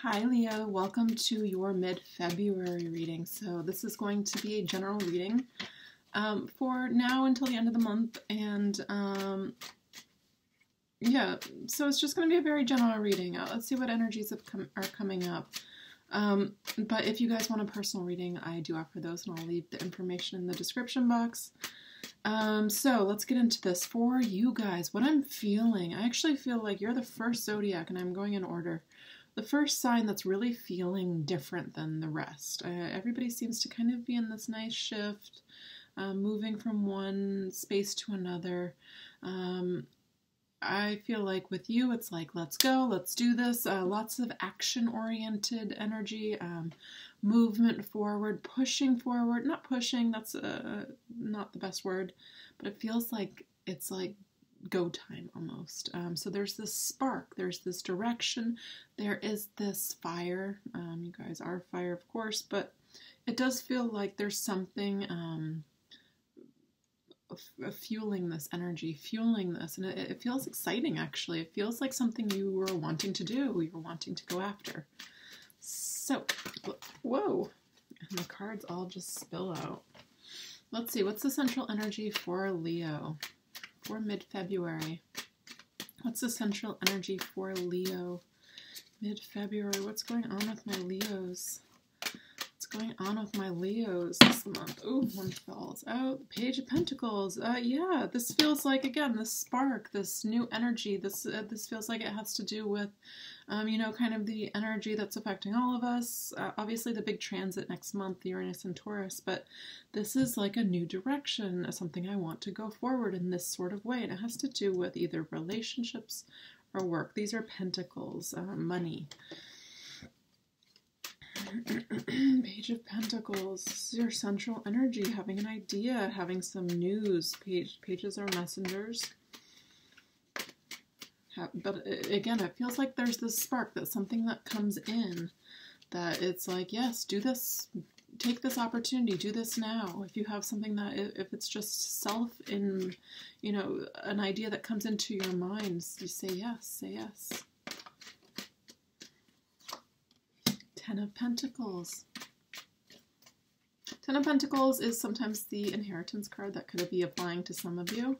Hi Leo, welcome to your mid-February reading. So this is going to be a general reading for now until the end of the month, and yeah, so it's just going to be a very general reading. Let's see what energies are coming up. But if you guys want a personal reading, I do offer those, and I'll leave the information in the description box. So let's get into this. For you guys, what I'm feeling, I actually feel like you're the first zodiac, and I'm going in order. The first sign that's really feeling different than the rest. Everybody seems to kind of be in this nice shift, moving from one space to another. I feel like with you, it's like, let's go, let's do this. Lots of action-oriented energy, movement forward, pushing forward. Not pushing, that's not the best word, but it feels like it's like go time almost. So there's this spark, there's this direction, there is this fire. You guys are fire, of course, but it does feel like there's something fueling this energy, fueling this, and it feels exciting actually. It feels like something you were wanting to do, you were wanting to go after. So, whoa, and the cards all just spill out. Let's see, what's the central energy for Leo? For mid-February. What's the central energy for Leo? Mid-February. What's going on with my Leos? What's going on with my Leos this month? Ooh, one falls out. Page of Pentacles. Yeah, this feels like, again, this spark, this new energy. This feels like it has to do with, you know, kind of the energy that's affecting all of us. Obviously, the big transit next month, Uranus and Taurus, but this is like a new direction, something I want to go forward in this sort of way, and it has to do with either relationships or work. These are Pentacles, money. Page of Pentacles. This is your central energy, having an idea, having some news. Pages are messengers. But again, it feels like there's this spark, that's something that comes in, that it's like, yes, do this, take this opportunity, do this now. If you have something that, if it's just you know, an idea that comes into your mind, you say yes, say yes. Ten of Pentacles. Ten of Pentacles is sometimes the inheritance card that could be applying to some of you.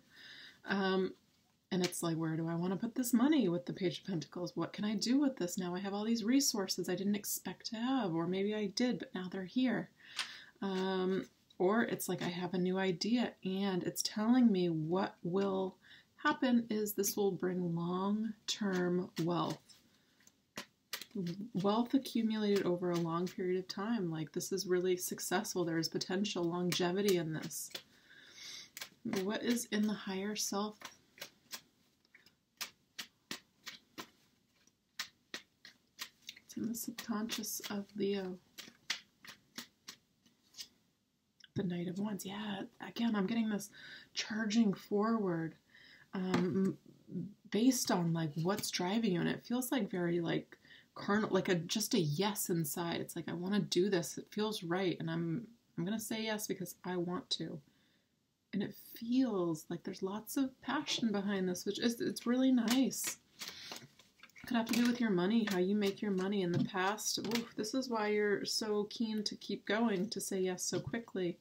And it's like, where do I want to put this money with the Page of Pentacles? What can I do with this now? I have all these resources I didn't expect to have, or maybe I did, but now they're here. Or it's like I have a new idea, and it's telling me what will happen is this will bring long-term wealth. Wealth accumulated over a long period of time. Like, this is really successful. There is potential longevity in this. What is in the higher self? It's in the subconscious of Leo. The Knight of Wands. Yeah, again, I'm getting this charging forward based on like what's driving you, and it feels like very like carnal, like just a yes inside. It's like, I want to do this, it feels right, and I'm gonna say yes because I want to. And it feels like there's lots of passion behind this, which is, it's really nice. Could have to do with your money, how you make your money in the past. Ooh, this is why you're so keen to keep going, to say yes so quickly.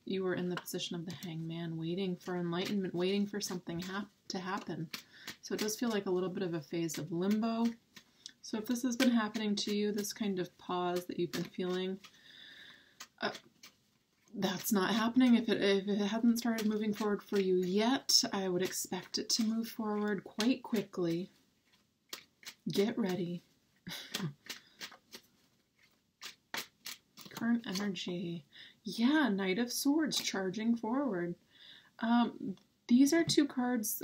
You were in the position of the Hangman, waiting for enlightenment, waiting for something to happen. So it does feel like a little bit of a phase of limbo. So if this has been happening to you, this kind of pause that you've been feeling, that's not happening. If it hasn't started moving forward for you yet, I would expect it to move forward quite quickly. Get ready. Current energy. Yeah, Knight of Swords, charging forward. These are two cards,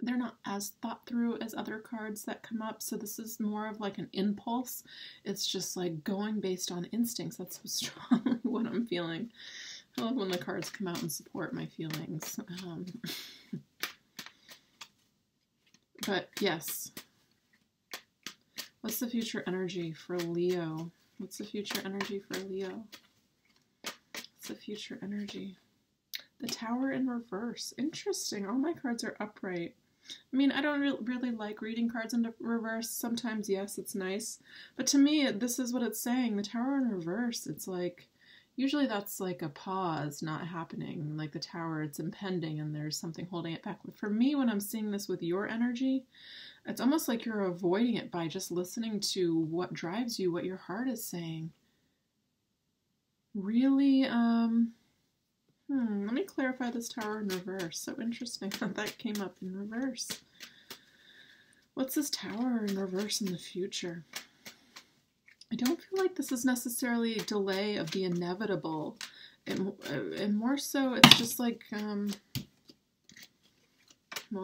they're not as thought through as other cards that come up, so this is more of like an impulse. It's just like going based on instincts. That's so strongly what I'm feeling. I love when the cards come out and support my feelings. But yes. What's the future energy for Leo? What's the future energy for Leo? What's the future energy? The Tower in reverse. Interesting. All my cards are upright. I mean, I don't really like reading cards in reverse. Sometimes, yes, it's nice. But to me, this is what it's saying. The Tower in reverse, it's like, usually that's like a pause not happening. Like the Tower, it's impending and there's something holding it back. But for me, when I'm seeing this with your energy, it's almost like you're avoiding it by just listening to what drives you, what your heart is saying. Really, let me clarify this Tower in reverse. So interesting that that came up in reverse. What's this Tower in reverse in the future? I don't feel like this is necessarily a delay of the inevitable. And more so, it's just like, well,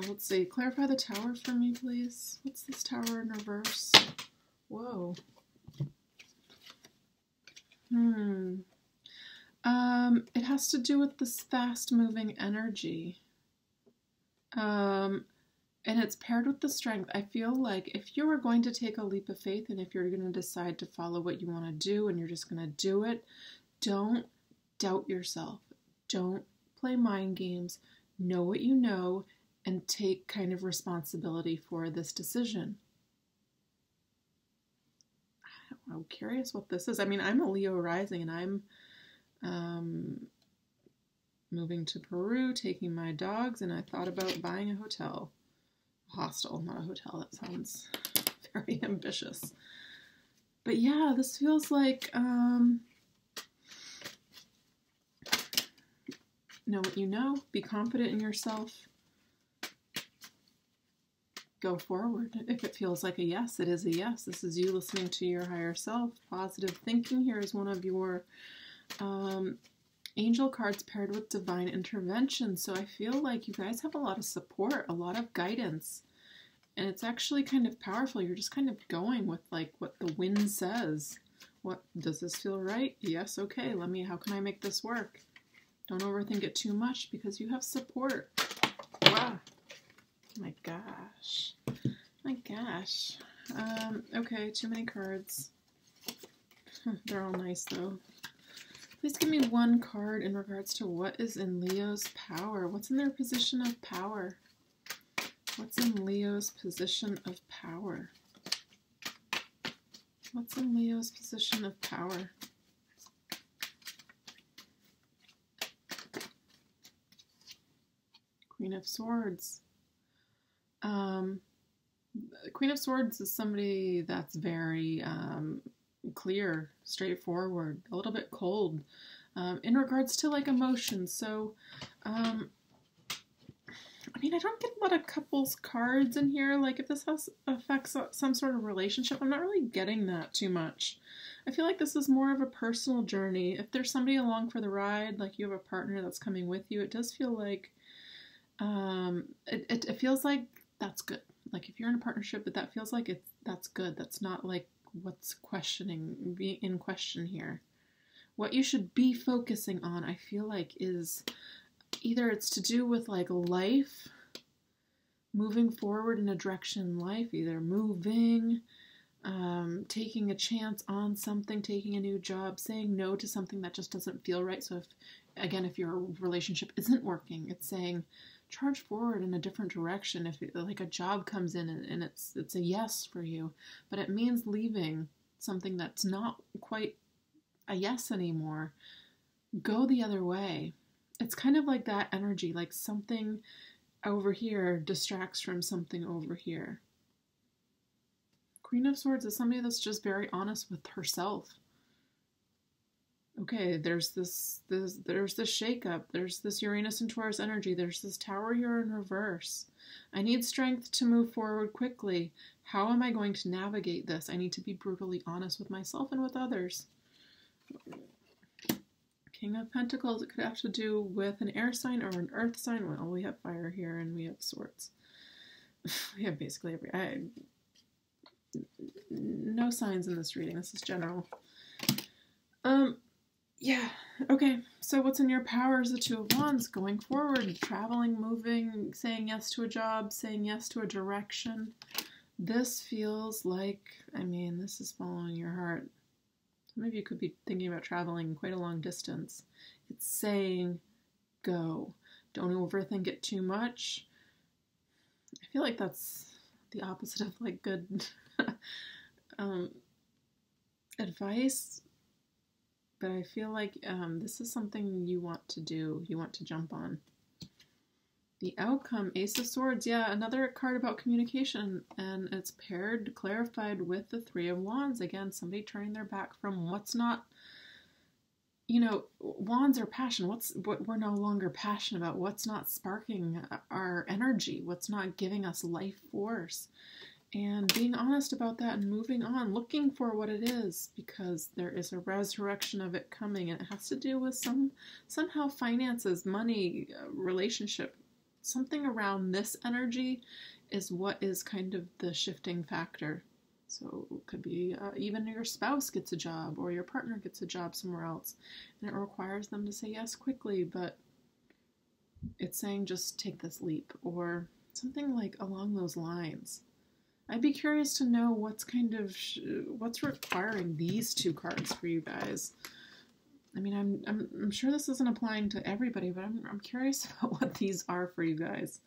let's see. Clarify the Tower for me, please. What's this Tower in reverse? Whoa. It has to do with this fast-moving energy. And it's paired with the strength. I feel like if you are going to take a leap of faith and if you're going to decide to follow what you want to do and you're just going to do it, don't doubt yourself. Don't play mind games. Know what you know and take kind of responsibility for this decision. I'm curious what this is. I mean, I'm a Leo rising and I'm moving to Peru, taking my dogs, and I thought about buying a hotel. A hostel, not a hotel. That sounds very ambitious. But yeah, this feels like know what you know, be confident in yourself, go forward. If it feels like a yes, it is a yes. This is you listening to your higher self. Positive thinking here is one of your angel cards paired with divine intervention. So I feel like you guys have a lot of support, a lot of guidance. And it's actually kind of powerful. You're just kind of going with like what the wind says. What does this feel right? Yes, okay. How can I make this work? Don't overthink it too much because you have support. Wow. My gosh. My gosh. Okay, too many cards. They're all nice though. Please give me one card in regards to what is in Leo's power. What's in their position of power? What's in Leo's position of power? What's in Leo's position of power? Queen of Swords. Queen of Swords is somebody that's very clear, straightforward, a little bit cold in regards to like emotions. So, I mean, I don't get a lot of couples cards in here. Like if this affects some sort of relationship, I'm not really getting that too much. I feel like this is more of a personal journey. If there's somebody along for the ride, like you have a partner that's coming with you, it does feel like, it feels like that's good. Like if you're in a partnership, that feels like that's good. That's not like what's being in question here. What you should be focusing on, I feel like, is either it's to do with like life, moving forward in a direction in life, either moving, taking a chance on something, taking a new job, saying no to something that just doesn't feel right. So if your relationship isn't working, it's saying charge forward in a different direction. If like a job comes in and it's a yes for you, but it means leaving something that's not quite a yes anymore, go the other way. It's kind of like that energy, like something over here distracts from something over here. Queen of Swords is somebody that's just very honest with herself. Okay, there's this shakeup. There's this Uranus and Taurus energy. There's this Tower here in reverse. I need strength to move forward quickly. How am I going to navigate this? I need to be brutally honest with myself and with others. King of Pentacles, it could have to do with an air sign or an earth sign. Well, we have fire here and we have swords. We have basically no signs in this reading. This is general. Yeah, okay, so what's in your power is the Two of Wands, going forward, traveling, moving, saying yes to a job, saying yes to a direction. This feels like, I mean, this is following your heart. Some of you could be thinking about traveling quite a long distance. It's saying go. Don't overthink it too much. I feel like that's the opposite of like good advice, but I feel like this is something you want to do, you want to jump on. The outcome, Ace of Swords, yeah, another card about communication, and it's paired, clarified with the Three of Wands. Again, somebody turning their back from what's not, you know, wands are passion. What we're no longer passionate about, what's not sparking our energy, what's not giving us life force. And being honest about that and moving on, looking for what it is, because there is a resurrection of it coming, and it has to do with somehow finances, money, relationship. Something around this energy is what is kind of the shifting factor. So it could be even your spouse gets a job or your partner gets a job somewhere else, and it requires them to say yes quickly, but it's saying just take this leap or something like along those lines. I'd be curious to know what's what's requiring these two cards for you guys. I mean, I'm sure this isn't applying to everybody, but I'm curious about what these are for you guys.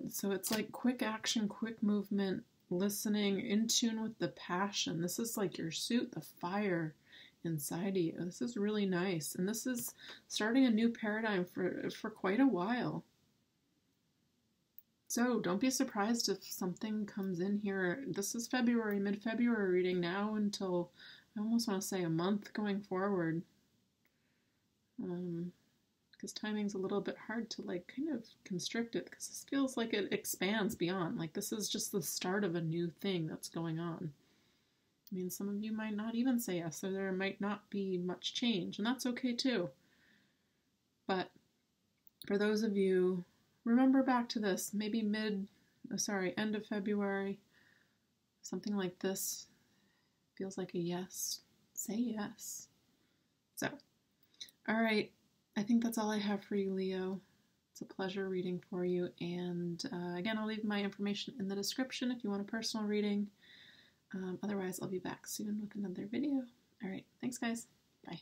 So it's like quick action, quick movement, listening, in tune with the passion. This is like your suit, the fire inside of you. This is really nice, and this is starting a new paradigm for quite a while. So don't be surprised if something comes in here. This is February, mid-February reading now until, I almost want to say, a month going forward. Because timing's a little bit hard to like kind of constrict it, because this feels like it expands beyond. Like this is just the start of a new thing that's going on. I mean, some of you might not even say yes, so there might not be much change, and that's okay too. But for those of you, remember back to this, maybe end of February, something like this feels like a yes. Say yes. So, all right, I think that's all I have for you, Leo. It's a pleasure reading for you, and again, I'll leave my information in the description if you want a personal reading. Otherwise, I'll be back soon with another video. All right, thanks guys. Bye.